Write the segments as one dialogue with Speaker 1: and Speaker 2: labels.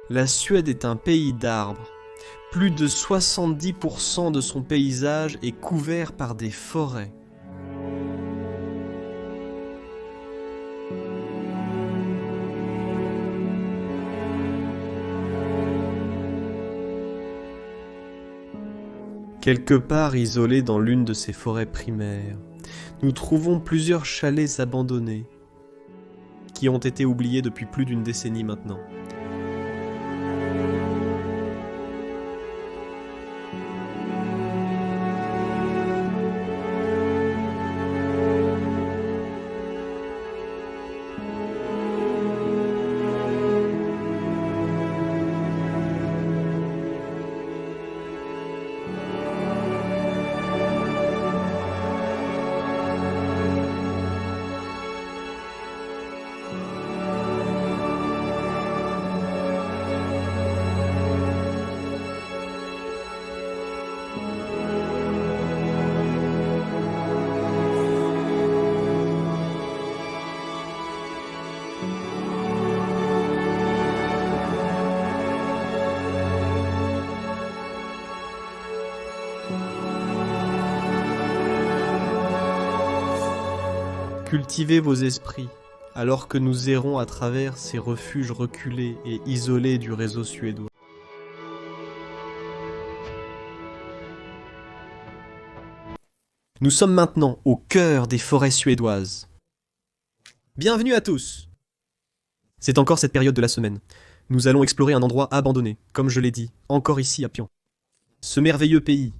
Speaker 1: La Suède est un pays d'arbres. Plus de 70% de son paysage est couvert par des forêts. Quelque part isolé dans l'une de ces forêts primaires, nous trouvons plusieurs chalets abandonnés, qui ont été oubliés depuis plus d'une décennie maintenant. Cultivez vos esprits, alors que nous errons à travers ces refuges reculés et isolés du réseau suédois. Nous sommes maintenant au cœur des forêts suédoises. Bienvenue à tous! C'est encore cette période de la semaine. Nous allons explorer un endroit abandonné, comme je l'ai dit, encore ici à Pian. Ce merveilleux pays.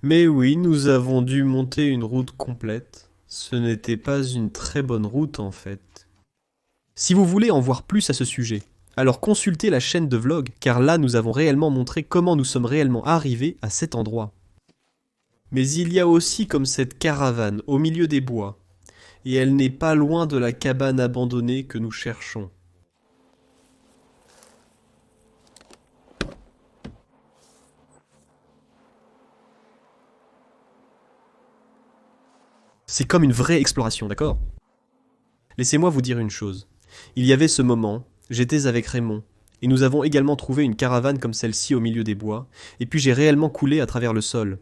Speaker 1: Mais oui, nous avons dû monter une route complète. Ce n'était pas une très bonne route en fait. Si vous voulez en voir plus à ce sujet, alors consultez la chaîne de vlog, car là nous avons réellement montré comment nous sommes réellement arrivés à cet endroit. Mais il y a aussi comme cette caravane au milieu des bois, et elle n'est pas loin de la cabane abandonnée que nous cherchons. C'est comme une vraie exploration, d'accord? Laissez-moi vous dire une chose. Il y avait ce moment, j'étais avec Raymond, et nous avons également trouvé une caravane comme celle-ci au milieu des bois, et puis j'ai réellement coulé à travers le sol.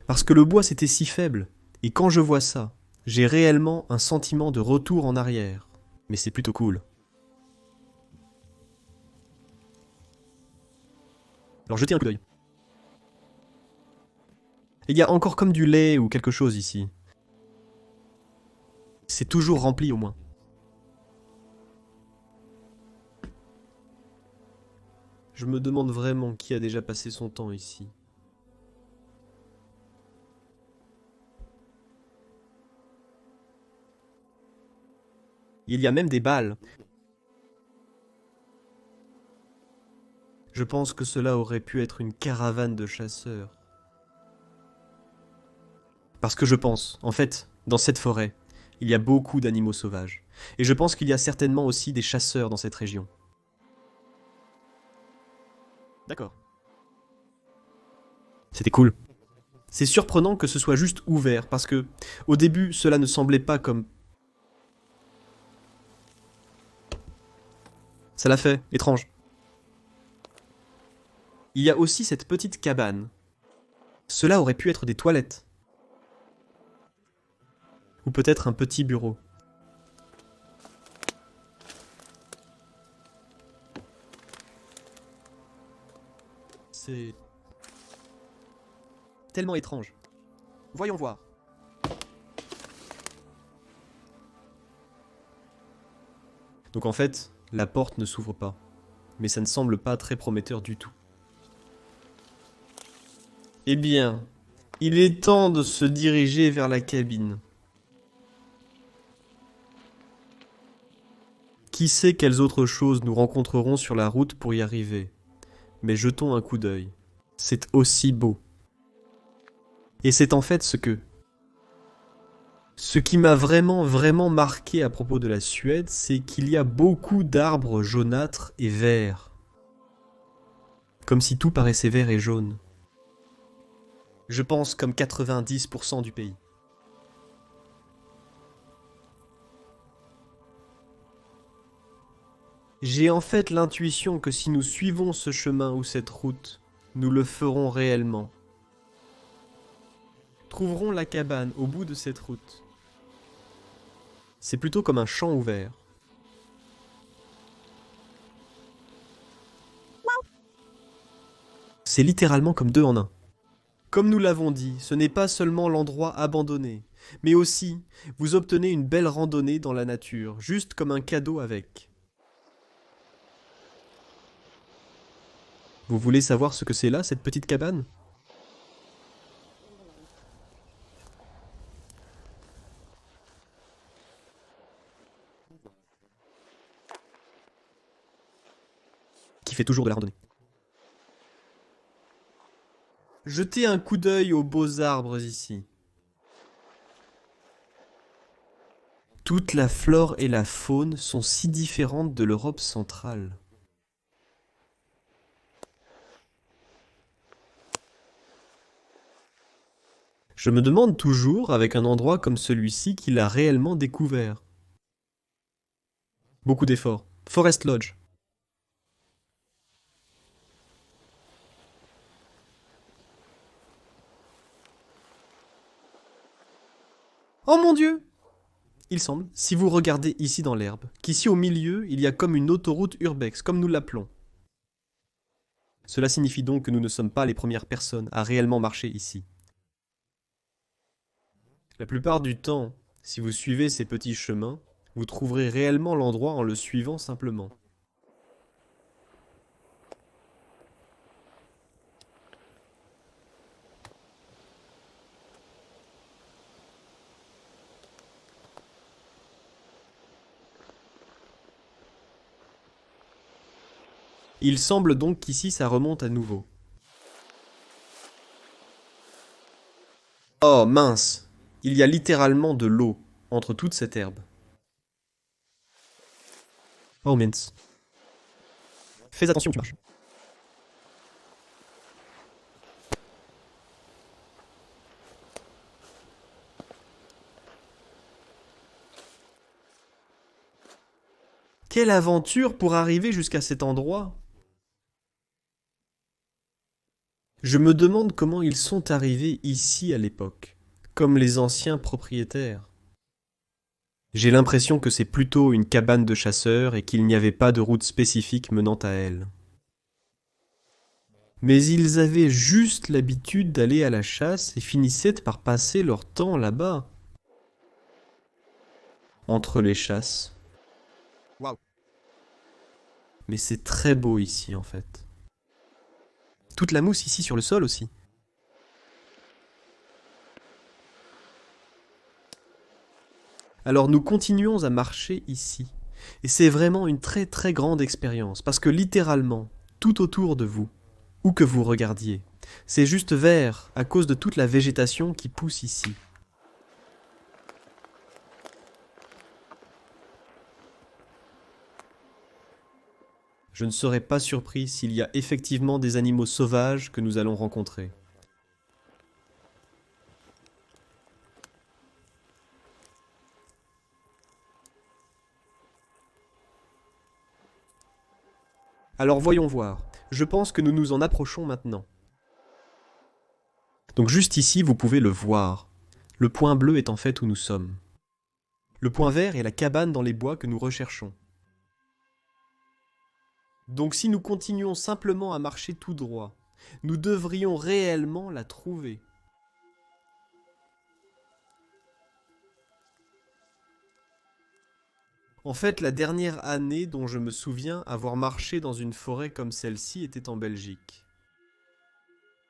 Speaker 1: Parce que le bois c'était si faible, et quand je vois ça, j'ai réellement un sentiment de retour en arrière. Mais c'est plutôt cool. Alors jetez un coup d'œil. Il y a encore comme du lait ou quelque chose ici. C'est toujours rempli au moins. Je me demande vraiment qui a déjà passé son temps ici. Il y a même des balles. Je pense que cela aurait pu être une caravane de chasseurs. Parce que je pense, en fait, dans cette forêt, il y a beaucoup d'animaux sauvages. Et je pense qu'il y a certainement aussi des chasseurs dans cette région. D'accord. C'était cool. C'est surprenant que ce soit juste ouvert, parce que, au début, cela ne semblait pas comme... Ça l'a fait, étrange. Il y a aussi cette petite cabane. Cela aurait pu être des toilettes. Ou peut-être un petit bureau. C'est... tellement étrange. Voyons voir. Donc en fait, la porte ne s'ouvre pas. Mais ça ne semble pas très prometteur du tout. Eh bien, il est temps de se diriger vers la cabine. Qui sait quelles autres choses nous rencontrerons sur la route pour y arriver? Mais jetons un coup d'œil. C'est aussi beau. Et c'est en fait ce qui m'a vraiment marqué à propos de la Suède, c'est qu'il y a beaucoup d'arbres jaunâtres et verts. Comme si tout paraissait vert et jaune. Je pense comme 90% du pays. J'ai en fait l'intuition que si nous suivons ce chemin ou cette route, nous le ferons réellement. Trouverons la cabane au bout de cette route. C'est plutôt comme un champ ouvert. C'est littéralement comme deux en un. Comme nous l'avons dit, ce n'est pas seulement l'endroit abandonné, mais aussi, vous obtenez une belle randonnée dans la nature, juste comme un cadeau avec. Vous voulez savoir ce que c'est là, cette petite cabane ? Qui fait toujours de la randonnée. Jetez un coup d'œil aux beaux arbres ici. Toute la flore et la faune sont si différentes de l'Europe centrale. Je me demande toujours, avec un endroit comme celui-ci, qu'il a réellement découvert. Beaucoup d'efforts. Forest Lodge. Oh mon Dieu! Il semble, si vous regardez ici dans l'herbe, qu'ici au milieu, il y a comme une autoroute urbex, comme nous l'appelons. Cela signifie donc que nous ne sommes pas les premières personnes à réellement marcher ici. La plupart du temps, si vous suivez ces petits chemins, vous trouverez réellement l'endroit en le suivant simplement. Il semble donc qu'ici ça remonte à nouveau. Oh mince! Il y a littéralement de l'eau entre toute cette herbe. Oh mince. Fais attention où tu marches. Quelle aventure pour arriver jusqu'à cet endroit! Je me demande comment ils sont arrivés ici à l'époque, comme les anciens propriétaires. J'ai l'impression que c'est plutôt une cabane de chasseurs et qu'il n'y avait pas de route spécifique menant à elle. Mais ils avaient juste l'habitude d'aller à la chasse et finissaient par passer leur temps là-bas. Entre les chasses. Waouh! Mais c'est très beau ici en fait. Toute la mousse ici sur le sol aussi. Alors nous continuons à marcher ici. Et c'est vraiment une très très grande expérience, parce que littéralement, tout autour de vous, où que vous regardiez, c'est juste vert à cause de toute la végétation qui pousse ici. Je ne serais pas surpris s'il y a effectivement des animaux sauvages que nous allons rencontrer. Alors voyons voir. Je pense que nous nous en approchons maintenant. Donc juste ici, vous pouvez le voir. Le point bleu est en fait où nous sommes. Le point vert est la cabane dans les bois que nous recherchons. Donc si nous continuons simplement à marcher tout droit, nous devrions réellement la trouver. En fait, la dernière année dont je me souviens avoir marché dans une forêt comme celle-ci était en Belgique.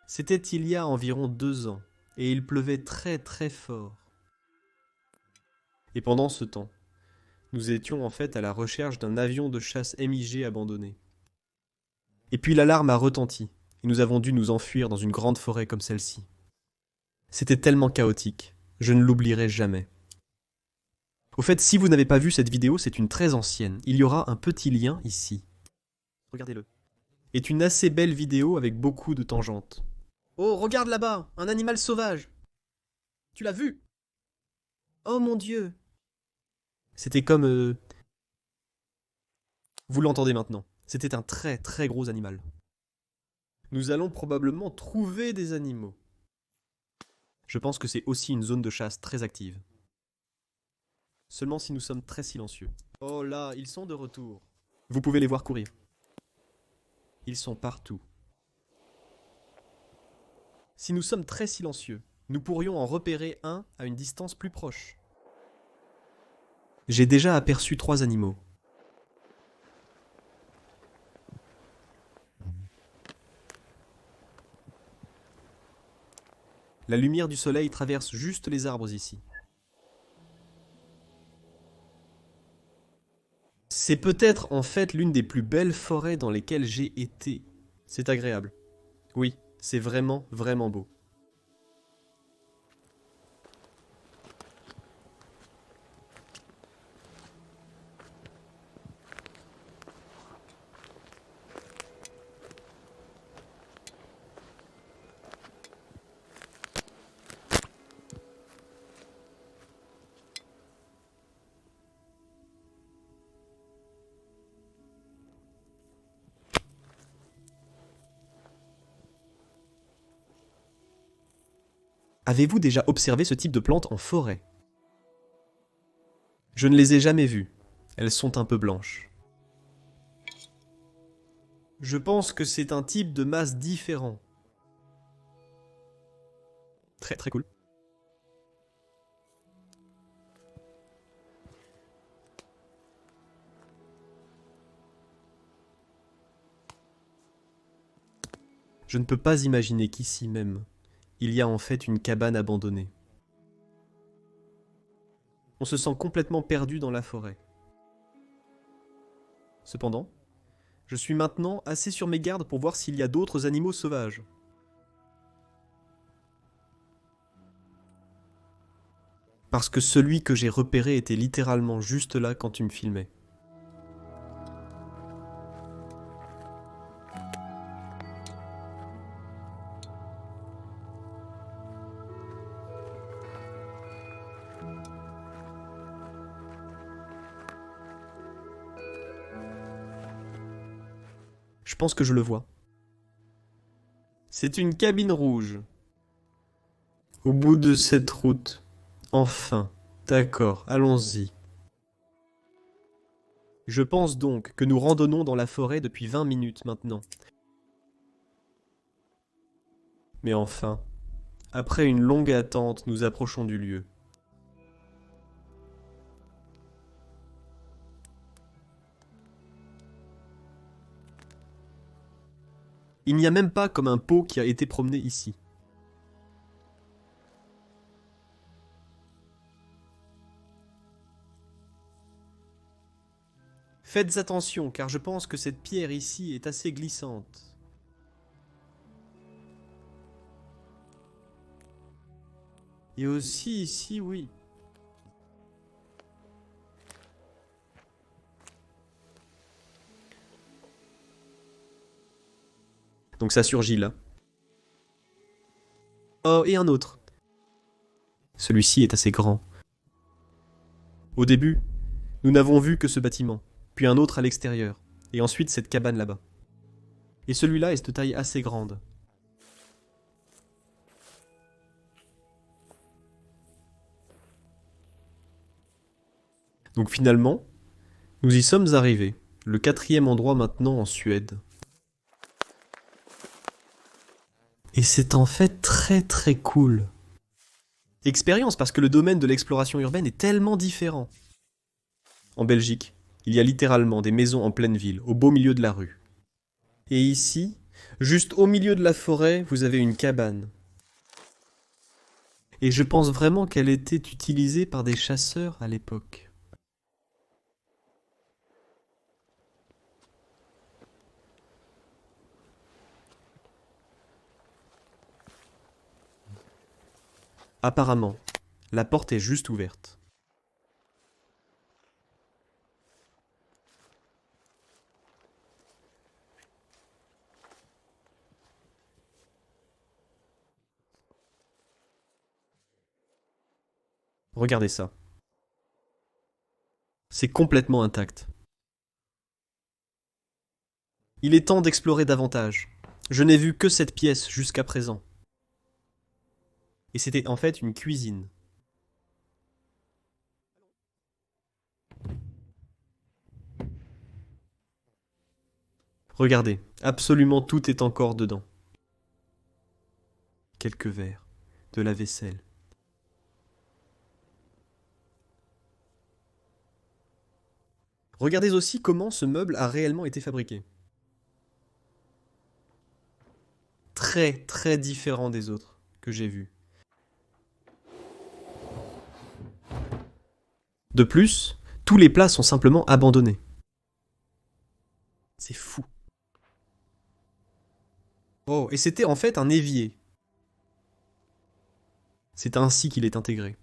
Speaker 1: C'était il y a environ 2 ans, et il pleuvait très très fort. Et pendant ce temps, nous étions en fait à la recherche d'un avion de chasse MiG abandonné. Et puis l'alarme a retenti, et nous avons dû nous enfuir dans une grande forêt comme celle-ci. C'était tellement chaotique, je ne l'oublierai jamais. Au fait, si vous n'avez pas vu cette vidéo, c'est une très ancienne. Il y aura un petit lien ici. Regardez-le. C'est une assez belle vidéo avec beaucoup de tangentes. Oh, regarde là-bas, un animal sauvage. Tu l'as vu? Oh mon Dieu. C'était comme... Vous l'entendez maintenant. C'était un très très gros animal. Nous allons probablement trouver des animaux. Je pense que c'est aussi une zone de chasse très active. Seulement si nous sommes très silencieux. Oh là, ils sont de retour. Vous pouvez les voir courir. Ils sont partout. Si nous sommes très silencieux, nous pourrions en repérer un à une distance plus proche. J'ai déjà aperçu 3 animaux. La lumière du soleil traverse juste les arbres ici. C'est peut-être en fait l'une des plus belles forêts dans lesquelles j'ai été. C'est agréable. Oui, c'est vraiment, vraiment beau. Avez-vous déjà observé ce type de plantes en forêt? Je ne les ai jamais vues. Elles sont un peu blanches. Je pense que c'est un type de masse différent. Très très cool. Je ne peux pas imaginer qu'ici même, il y a en fait une cabane abandonnée. On se sent complètement perdu dans la forêt. Cependant, je suis maintenant assez sur mes gardes pour voir s'il y a d'autres animaux sauvages. Parce que celui que j'ai repéré était littéralement juste là quand tu me filmais. Je pense que je le vois. C'est une cabine rouge. Au bout de cette route. Enfin. D'accord, allons-y. Je pense donc que nous randonnons dans la forêt depuis 20 minutes maintenant. Mais enfin, après une longue attente, nous approchons du lieu. Il n'y a même pas comme un pot qui a été promené ici. Faites attention, car je pense que cette pierre ici est assez glissante. Et aussi ici, oui. Donc ça surgit là. Oh, et un autre. Celui-ci est assez grand. Au début, nous n'avons vu que ce bâtiment, puis un autre à l'extérieur, et ensuite cette cabane là-bas. Et celui-là est de taille assez grande. Donc finalement, nous y sommes arrivés, le 4e endroit maintenant en Suède. Et c'est en fait très très cool. Expérience parce que le domaine de l'exploration urbaine est tellement différent. En Belgique, il y a littéralement des maisons en pleine ville, au beau milieu de la rue. Et ici, juste au milieu de la forêt, vous avez une cabane. Et je pense vraiment qu'elle était utilisée par des chasseurs à l'époque. Apparemment, la porte est juste ouverte. Regardez ça. C'est complètement intact. Il est temps d'explorer davantage. Je n'ai vu que cette pièce jusqu'à présent. Et c'était en fait une cuisine. Regardez, absolument tout est encore dedans. Quelques verres, de la vaisselle. Regardez aussi comment ce meuble a réellement été fabriqué. Très très différent des autres que j'ai vus. De plus, tous les plats sont simplement abandonnés. C'est fou. Oh, et c'était en fait un évier. C'est ainsi qu'il est intégré.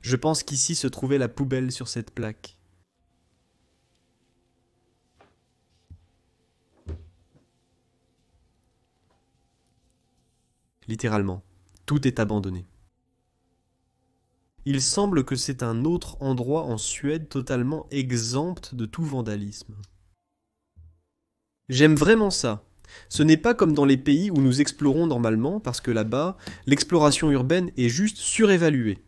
Speaker 1: Je pense qu'ici se trouvait la poubelle sur cette plaque. Littéralement, tout est abandonné. Il semble que c'est un autre endroit en Suède totalement exempt de tout vandalisme. J'aime vraiment ça. Ce n'est pas comme dans les pays où nous explorons normalement, parce que là-bas, l'exploration urbaine est juste surévaluée.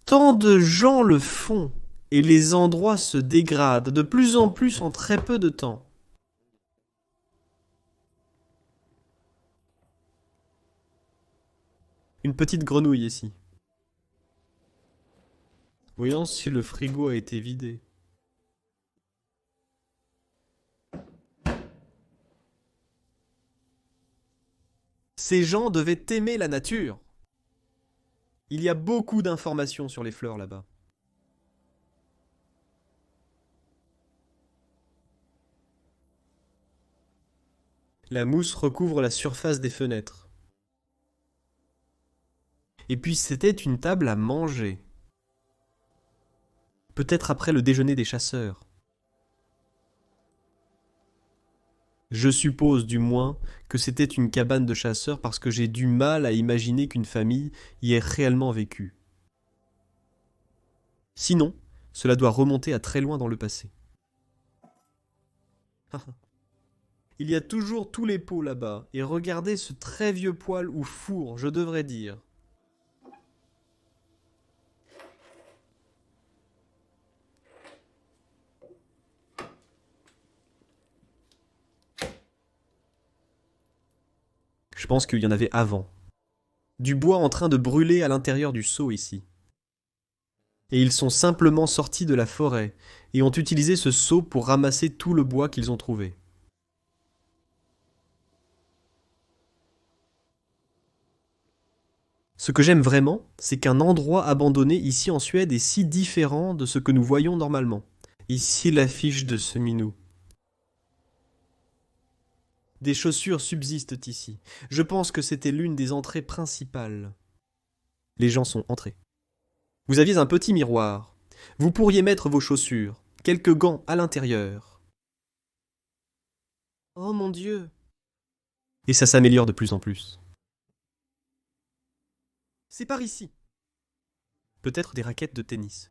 Speaker 1: Tant de gens le font, et les endroits se dégradent de plus en plus en très peu de temps. Une petite grenouille ici. Voyons si le frigo a été vidé. Ces gens devaient aimer la nature. Il y a beaucoup d'informations sur les fleurs là-bas. La mousse recouvre la surface des fenêtres. Et puis c'était une table à manger. Peut-être après le déjeuner des chasseurs. Je suppose du moins que c'était une cabane de chasseurs parce que j'ai du mal à imaginer qu'une famille y ait réellement vécu. Sinon, cela doit remonter à très loin dans le passé. Il y a toujours tous les pots là-bas, et regardez ce très vieux poêle ou four, je devrais dire. Je pense qu'il y en avait avant. Du bois en train de brûler à l'intérieur du seau ici. Et ils sont simplement sortis de la forêt et ont utilisé ce seau pour ramasser tout le bois qu'ils ont trouvé. Ce que j'aime vraiment, c'est qu'un endroit abandonné ici en Suède est si différent de ce que nous voyons normalement. Ici l'affiche de ce minou. Des chaussures subsistent ici. Je pense que c'était l'une des entrées principales. Les gens sont entrés. Vous aviez un petit miroir. Vous pourriez mettre vos chaussures, quelques gants à l'intérieur. Oh mon Dieu! Et ça s'améliore de plus en plus. C'est par ici. Peut-être des raquettes de tennis.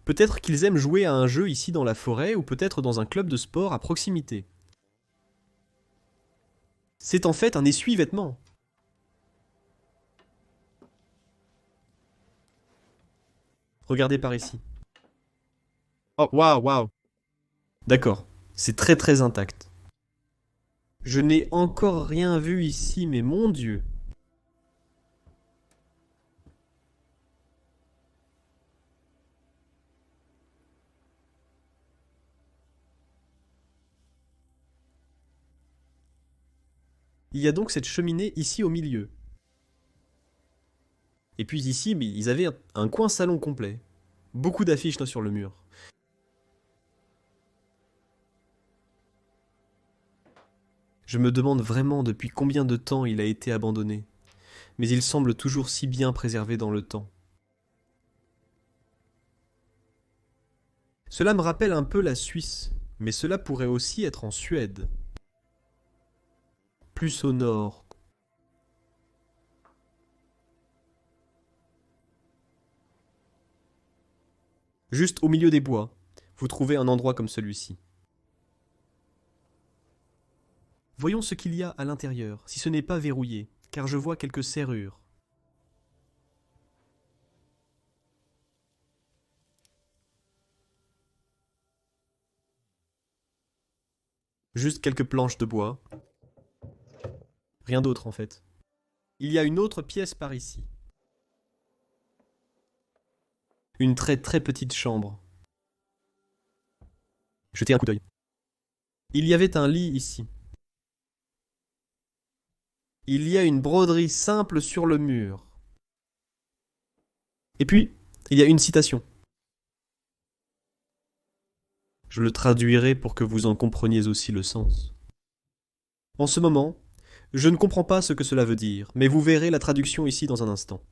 Speaker 1: Peut-être qu'ils aiment jouer à un jeu ici dans la forêt ou peut-être dans un club de sport à proximité. C'est en fait un essuie-vêtements. Regardez par ici. Oh, waouh, waouh. D'accord, c'est très très intact. Je n'ai encore rien vu ici, mais mon Dieu. Il y a donc cette cheminée ici au milieu. Et puis ici, ils avaient un coin salon complet. Beaucoup d'affiches sur le mur. Je me demande vraiment depuis combien de temps il a été abandonné. Mais il semble toujours si bien préservé dans le temps. Cela me rappelle un peu la Suisse, mais cela pourrait aussi être en Suède. Plus au nord. Juste au milieu des bois, vous trouvez un endroit comme celui-ci. Voyons ce qu'il y a à l'intérieur, si ce n'est pas verrouillé, car je vois quelques serrures. Juste quelques planches de bois. Rien d'autre en fait. Il y a une autre pièce par ici. Une très très petite chambre. Jetez un coup d'œil. Il y avait un lit ici. Il y a une broderie simple sur le mur. Et puis, il y a une citation. Je le traduirai pour que vous en compreniez aussi le sens. En ce moment, je ne comprends pas ce que cela veut dire, mais vous verrez la traduction ici dans un instant.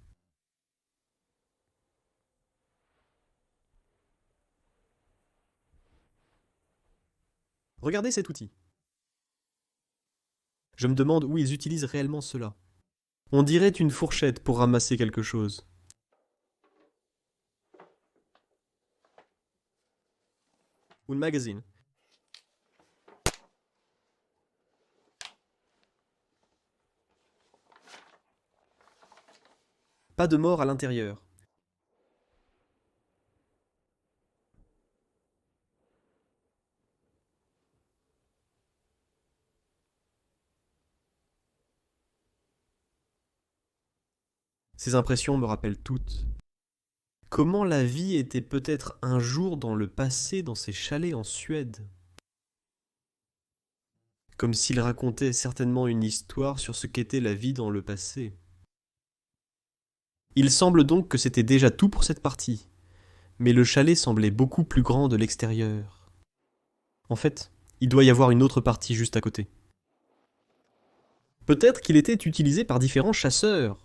Speaker 1: Regardez cet outil. Je me demande où ils utilisent réellement cela. On dirait une fourchette pour ramasser quelque chose. Un magazine. Pas de mort à l'intérieur. Ces impressions me rappellent toutes. Comment la vie était peut-être un jour dans le passé dans ces chalets en Suède. Comme s'il racontait certainement une histoire sur ce qu'était la vie dans le passé. Il semble donc que c'était déjà tout pour cette partie, mais le chalet semblait beaucoup plus grand de l'extérieur. En fait, il doit y avoir une autre partie juste à côté. Peut-être qu'il était utilisé par différents chasseurs.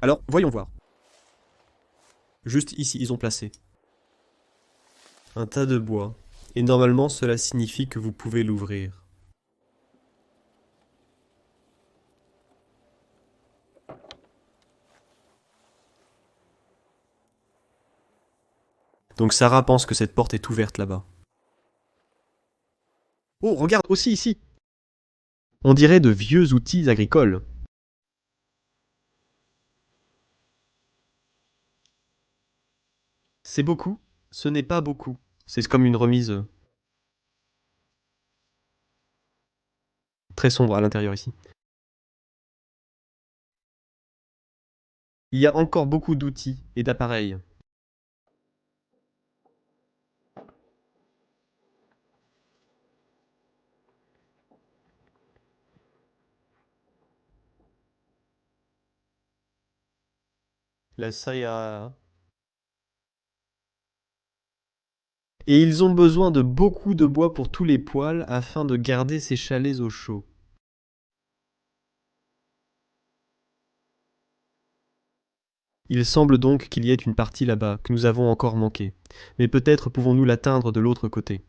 Speaker 1: Alors, voyons voir. Juste ici, ils ont placé un tas de bois, et normalement cela signifie que vous pouvez l'ouvrir. Donc Sarah pense que cette porte est ouverte là-bas. Oh, regarde aussi ici. On dirait de vieux outils agricoles. C'est beaucoup? Ce n'est pas beaucoup. C'est comme une remise très sombre à l'intérieur ici. Il y a encore beaucoup d'outils et d'appareils. La saya. Et ils ont besoin de beaucoup de bois pour tous les poêles afin de garder ces chalets au chaud. Il semble donc qu'il y ait une partie là-bas que nous avons encore manquée, mais peut-être pouvons-nous l'atteindre de l'autre côté.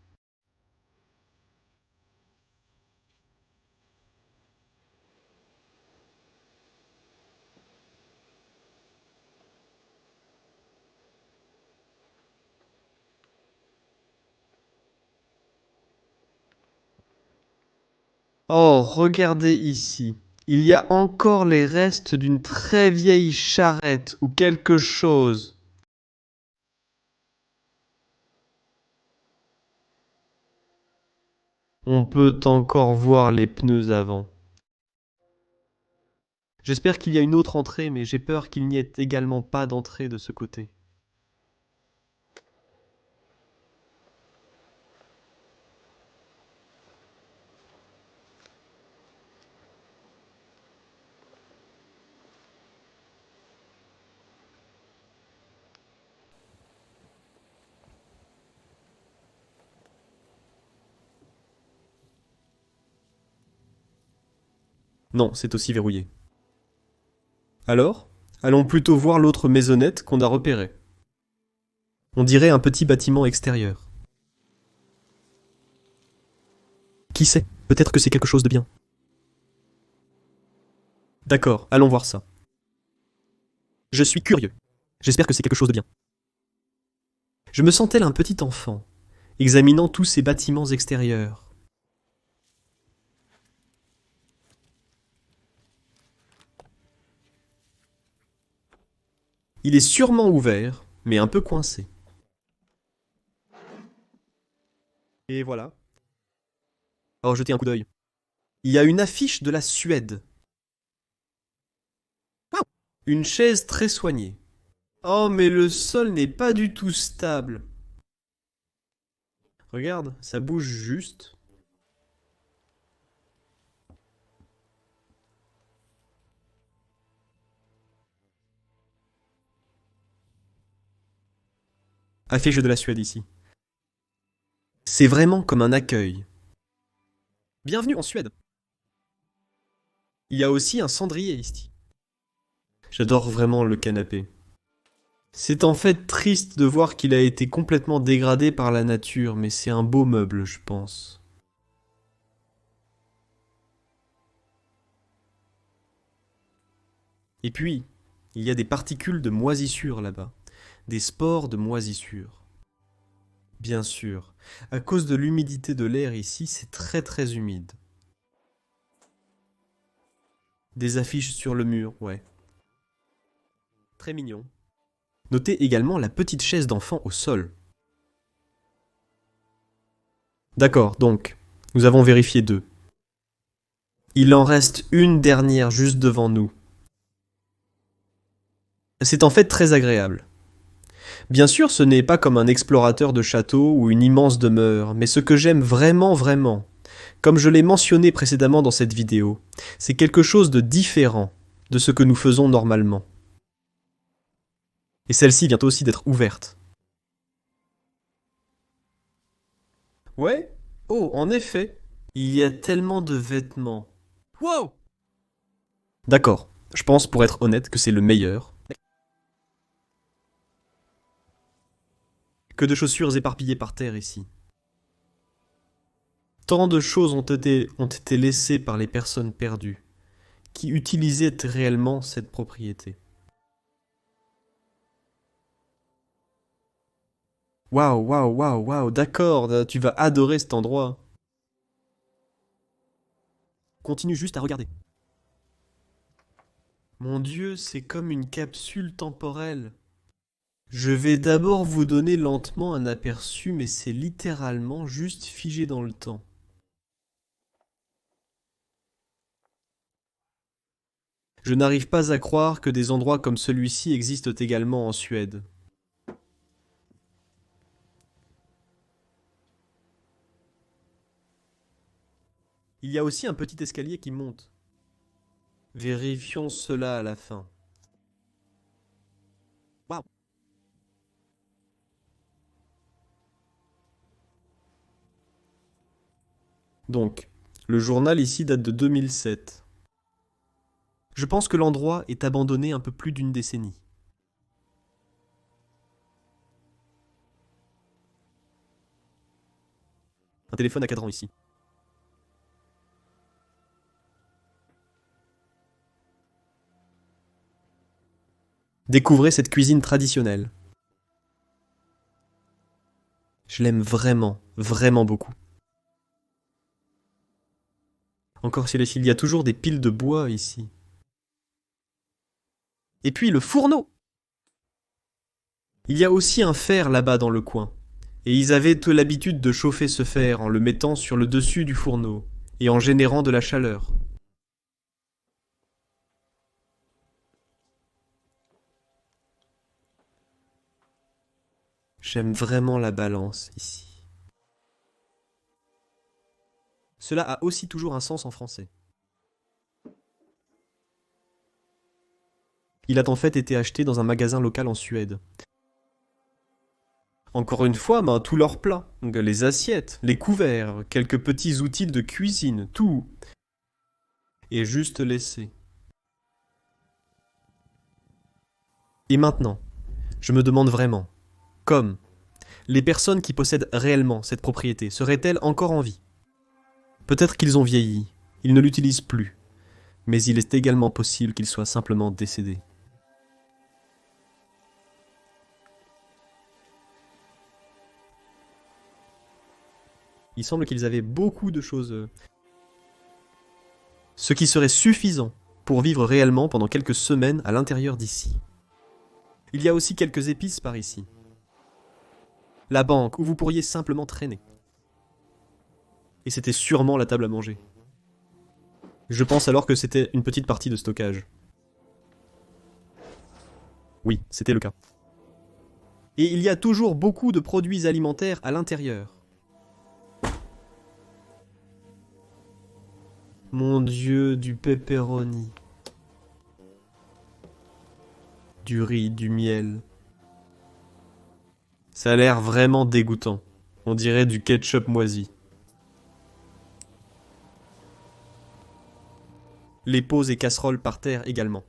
Speaker 1: Oh, regardez ici. Il y a encore les restes d'une très vieille charrette ou quelque chose. On peut encore voir les pneus avant. J'espère qu'il y a une autre entrée, mais j'ai peur qu'il n'y ait également pas d'entrée de ce côté. Non, c'est aussi verrouillé. Alors, allons plutôt voir l'autre maisonnette qu'on a repérée. On dirait un petit bâtiment extérieur. Qui sait, peut-être que c'est quelque chose de bien. D'accord, allons voir ça. Je suis curieux. J'espère que c'est quelque chose de bien. Je me sens tel un petit enfant, examinant tous ces bâtiments extérieurs. Il est sûrement ouvert, mais un peu coincé. Et voilà. Alors jetez un coup d'œil. Il y a une affiche de la Suède. Une chaise très soignée. Oh, mais le sol n'est pas du tout stable. Regarde, ça bouge juste. Affiche de la Suède ici. C'est vraiment comme un accueil. Bienvenue en Suède. Il y a aussi un cendrier ici. J'adore vraiment le canapé. C'est en fait triste de voir qu'il a été complètement dégradé par la nature, mais c'est un beau meuble, je pense. Et puis, il y a des particules de moisissure là-bas. Des spores de moisissure. Bien sûr, à cause de l'humidité de l'air ici, c'est très très humide. Des affiches sur le mur, ouais. Très mignon. Notez également la petite chaise d'enfant au sol. D'accord, donc, nous avons vérifié deux. Il en reste une dernière juste devant nous. C'est en fait très agréable. Bien sûr, ce n'est pas comme un explorateur de château ou une immense demeure, mais ce que j'aime vraiment, vraiment, comme je l'ai mentionné précédemment dans cette vidéo, c'est quelque chose de différent de ce que nous faisons normalement. Et celle-ci vient aussi d'être ouverte. Ouais? Oh, en effet. Il y a tellement de vêtements. Wow! D'accord. Je pense, pour être honnête, que c'est le meilleur. Que de chaussures éparpillées par terre ici. Tant de choses ont été laissées par les personnes perdues, qui utilisaient réellement cette propriété. Waouh, waouh, waouh, waouh, d'accord, tu vas adorer cet endroit. Continue juste à regarder. Mon Dieu, c'est comme une capsule temporelle. Je vais d'abord vous donner lentement un aperçu, mais c'est littéralement juste figé dans le temps. Je n'arrive pas à croire que des endroits comme celui-ci existent également en Suède. Il y a aussi un petit escalier qui monte. Vérifions cela à la fin. Waouh! Donc, le journal ici date de 2007. Je pense que l'endroit est abandonné un peu plus d'une décennie. Un téléphone à cadran ici. Découvrez cette cuisine traditionnelle. Je l'aime vraiment, vraiment beaucoup. Encore s'il y a toujours des piles de bois ici. Et puis le fourneau! Il y a aussi un fer là-bas dans le coin. Et ils avaient l'habitude de chauffer ce fer en le mettant sur le dessus du fourneau et en générant de la chaleur. J'aime vraiment la balance ici. Cela a aussi toujours un sens en français. Il a en fait été acheté dans un magasin local en Suède. Encore une fois, tous leurs plats, donc les assiettes, les couverts, quelques petits outils de cuisine, tout est juste laissé. Et maintenant, je me demande vraiment, comme les personnes qui possèdent réellement cette propriété seraient-elles encore en vie? Peut-être qu'ils ont vieilli, ils ne l'utilisent plus. Mais il est également possible qu'il soit simplement décédé. Il semble qu'ils avaient beaucoup de choses, ce qui serait suffisant pour vivre réellement pendant quelques semaines à l'intérieur d'ici. Il y a aussi quelques épices par ici. La banque où vous pourriez simplement traîner. Et c'était sûrement la table à manger. Je pense alors que c'était une petite partie de stockage. Oui, c'était le cas. Et il y a toujours beaucoup de produits alimentaires à l'intérieur. Mon Dieu, du pepperoni. Du riz, du miel. Ça a l'air vraiment dégoûtant. On dirait du ketchup moisi. Les pots et casseroles par terre également.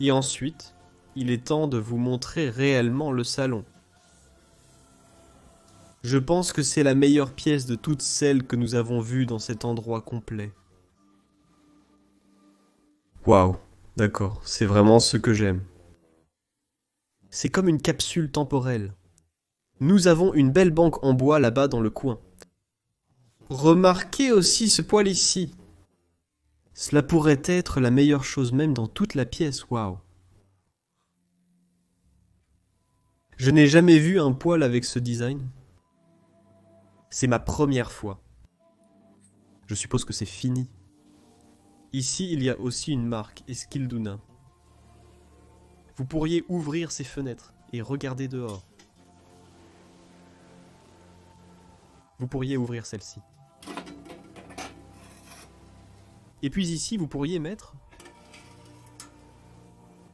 Speaker 1: Et ensuite, il est temps de vous montrer réellement le salon. Je pense que c'est la meilleure pièce de toutes celles que nous avons vues dans cet endroit complet. Waouh, d'accord, c'est vraiment ce que j'aime. C'est comme une capsule temporelle. Nous avons une belle banque en bois là-bas dans le coin. Remarquez aussi ce poêle ici. Cela pourrait être la meilleure chose même dans toute la pièce, waouh. Je n'ai jamais vu un poêle avec ce design. C'est ma première fois. Je suppose que c'est fini. Ici, il y a aussi une marque, Eskilduna. Vous pourriez ouvrir ces fenêtres et regarder dehors. Vous pourriez ouvrir celle-ci. Et puis ici, vous pourriez mettre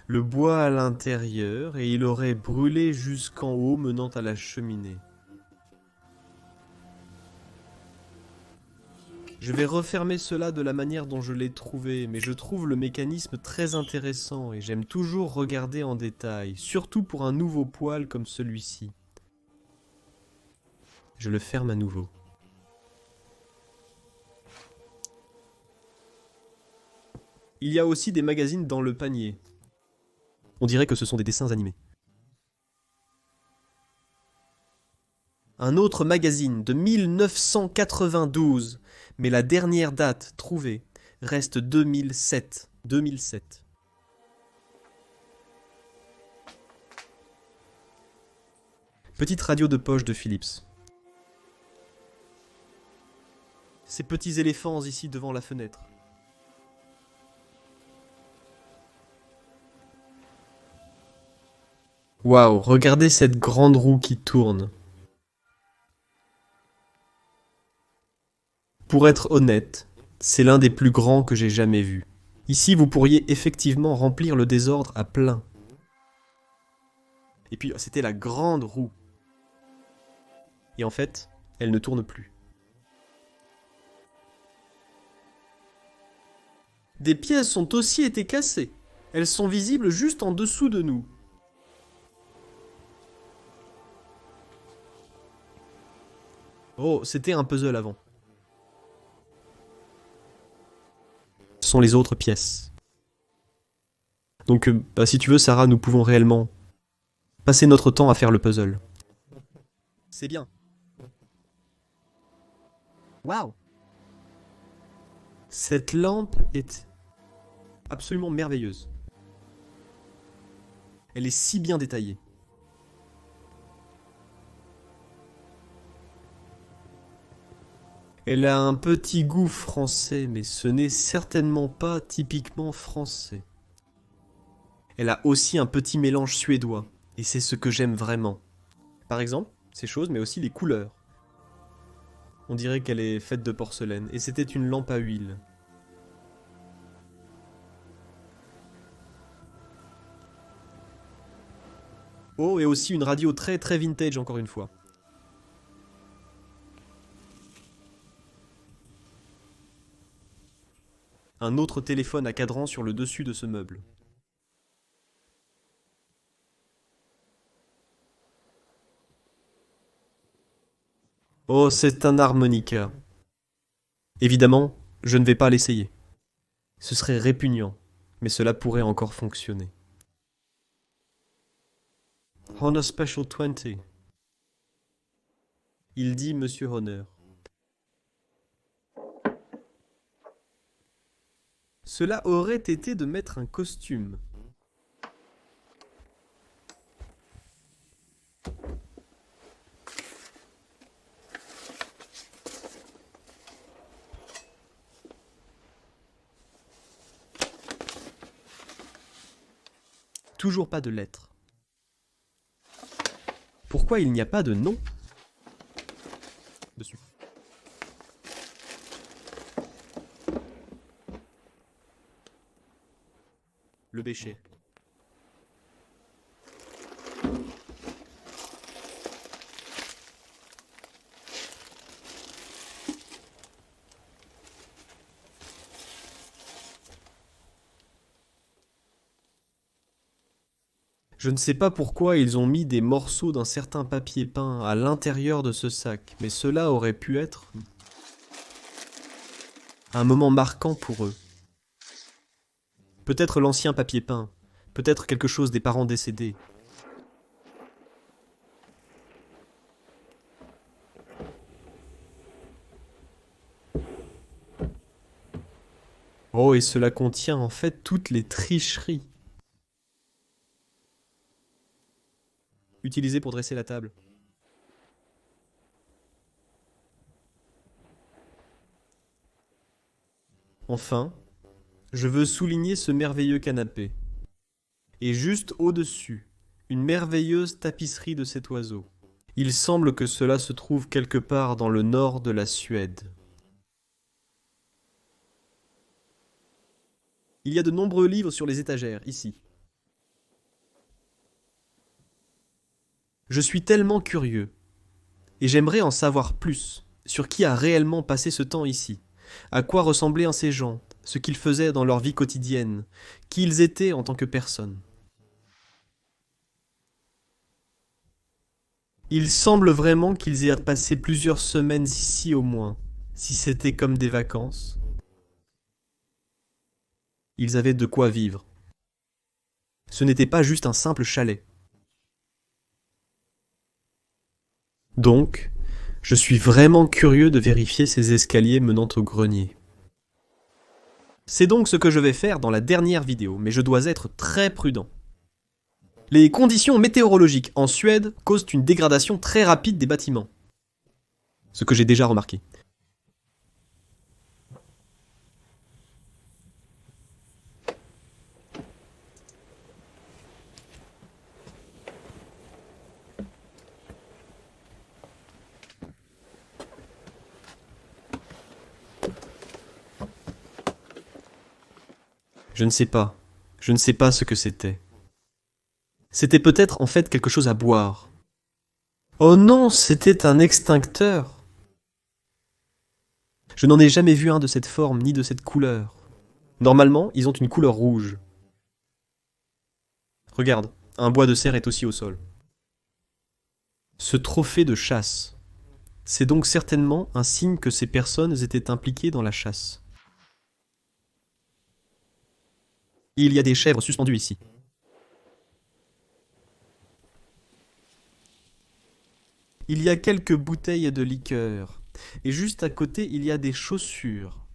Speaker 1: le bois à l'intérieur et il aurait brûlé jusqu'en haut menant à la cheminée. Je vais refermer cela de la manière dont je l'ai trouvé, mais je trouve le mécanisme très intéressant et j'aime toujours regarder en détail, surtout pour un nouveau poêle comme celui-ci. Je le ferme à nouveau. Il y a aussi des magazines dans le panier. On dirait que ce sont des dessins animés. Un autre magazine de 1992, mais la dernière date trouvée reste 2007. 2007. Petite radio de poche de Philips. Ces petits éléphants ici devant la fenêtre. Waouh, regardez cette grande roue qui tourne. Pour être honnête, c'est l'un des plus grands que j'ai jamais vus. Ici, vous pourriez effectivement remplir le désordre à plein. Et puis, c'était la grande roue. Et en fait, elle ne tourne plus. Des pièces ont aussi été cassées. Elles sont visibles juste en dessous de nous. Oh, c'était un puzzle avant. Ce sont les autres pièces. Donc, si tu veux, Sarah, nous pouvons réellement passer notre temps à faire le puzzle. C'est bien. Waouh! Cette lampe est absolument merveilleuse. Elle est si bien détaillée. Elle a un petit goût français, mais ce n'est certainement pas typiquement français. Elle a aussi un petit mélange suédois, et c'est ce que j'aime vraiment. Par exemple, ces choses, mais aussi les couleurs. On dirait qu'elle est faite de porcelaine, et c'était une lampe à huile. Oh, et aussi une radio très très vintage encore une fois. Un autre téléphone à cadran sur le dessus de ce meuble. Oh, c'est un harmonica. Évidemment, je ne vais pas l'essayer. Ce serait répugnant, mais cela pourrait encore fonctionner. Honor Special 20. Il dit Monsieur Honor. Cela aurait été de mettre un costume. Toujours pas de lettres. Pourquoi il n'y a pas de nom dessus? Le bêcher. Je ne sais pas pourquoi ils ont mis des morceaux d'un certain papier peint à l'intérieur de ce sac, mais cela aurait pu être un moment marquant pour eux. Peut-être l'ancien papier peint, peut-être quelque chose des parents décédés. Oh, et cela contient en fait toutes les tricheries utilisées pour dresser la table. Enfin, je veux souligner ce merveilleux canapé. Et juste au-dessus, une merveilleuse tapisserie de cet oiseau. Il semble que cela se trouve quelque part dans le nord de la Suède. Il y a de nombreux livres sur les étagères, ici. Je suis tellement curieux, et j'aimerais en savoir plus sur qui a réellement passé ce temps ici, à quoi ressemblaient ces gens, ce qu'ils faisaient dans leur vie quotidienne, qui ils étaient en tant que personnes. Il semble vraiment qu'ils aient passé plusieurs semaines ici au moins, si c'était comme des vacances. Ils avaient de quoi vivre. Ce n'était pas juste un simple chalet. Donc, je suis vraiment curieux de vérifier ces escaliers menant au grenier. C'est donc ce que je vais faire dans la dernière vidéo, mais je dois être très prudent. Les conditions météorologiques en Suède causent une dégradation très rapide des bâtiments. Ce que j'ai déjà remarqué. Je ne sais pas. Je ne sais pas ce que c'était. C'était peut-être en fait quelque chose à boire. Oh non, c'était un extincteur. Je n'en ai jamais vu un de cette forme ni de cette couleur. Normalement, ils ont une couleur rouge. Regarde, un bois de serre est aussi au sol. Ce trophée de chasse. C'est donc certainement un signe que ces personnes étaient impliquées dans la chasse. Il y a des chèvres suspendues ici. Il y a quelques bouteilles de liqueur. Et juste à côté, il y a des chaussures.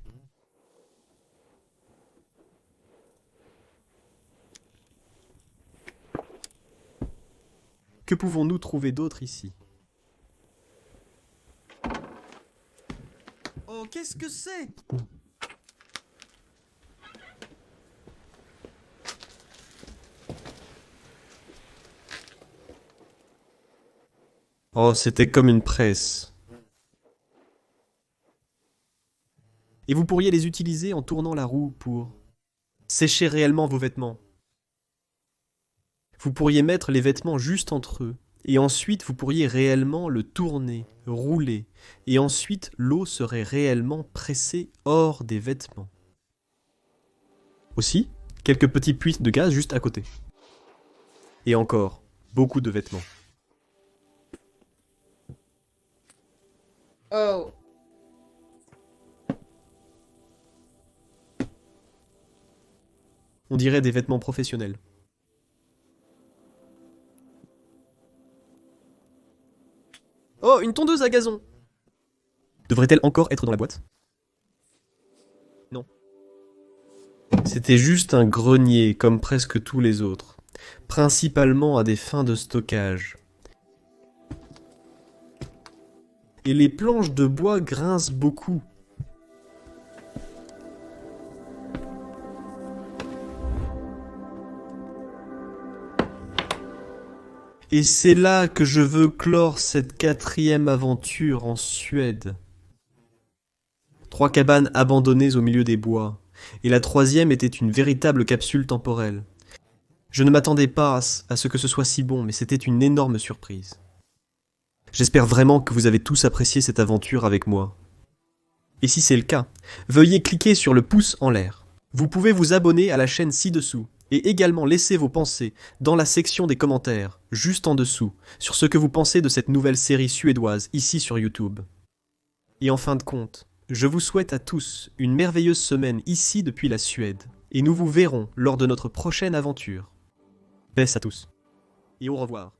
Speaker 1: Que pouvons-nous trouver d'autre ici? Oh, qu'est-ce que c'est? Oh, c'était comme une presse. Et vous pourriez les utiliser en tournant la roue pour sécher réellement vos vêtements. Vous pourriez mettre les vêtements juste entre eux, et ensuite vous pourriez réellement le tourner, rouler, et ensuite l'eau serait réellement pressée hors des vêtements. Aussi, quelques petits puits de gaz juste à côté. Et encore, beaucoup de vêtements.
Speaker 2: Oh.
Speaker 1: On dirait des vêtements professionnels. Oh, une tondeuse à gazon! Devrait-elle encore être dans la boîte? Non. C'était juste un grenier, comme presque tous les autres. Principalement à des fins de stockage. Et les planches de bois grincent beaucoup. Et c'est là que je veux clore cette 4e aventure en Suède. 3 cabanes abandonnées au milieu des bois. Et la 3e était une véritable capsule temporelle. Je ne m'attendais pas à ce que ce soit si bon, mais c'était une énorme surprise. J'espère vraiment que vous avez tous apprécié cette aventure avec moi. Et si c'est le cas, veuillez cliquer sur le pouce en l'air. Vous pouvez vous abonner à la chaîne ci-dessous et également laisser vos pensées dans la section des commentaires, juste en dessous, sur ce que vous pensez de cette nouvelle série suédoise ici sur YouTube. Et en fin de compte, je vous souhaite à tous une merveilleuse semaine ici depuis la Suède, et nous vous verrons lors de notre prochaine aventure. Paix à tous, et au revoir.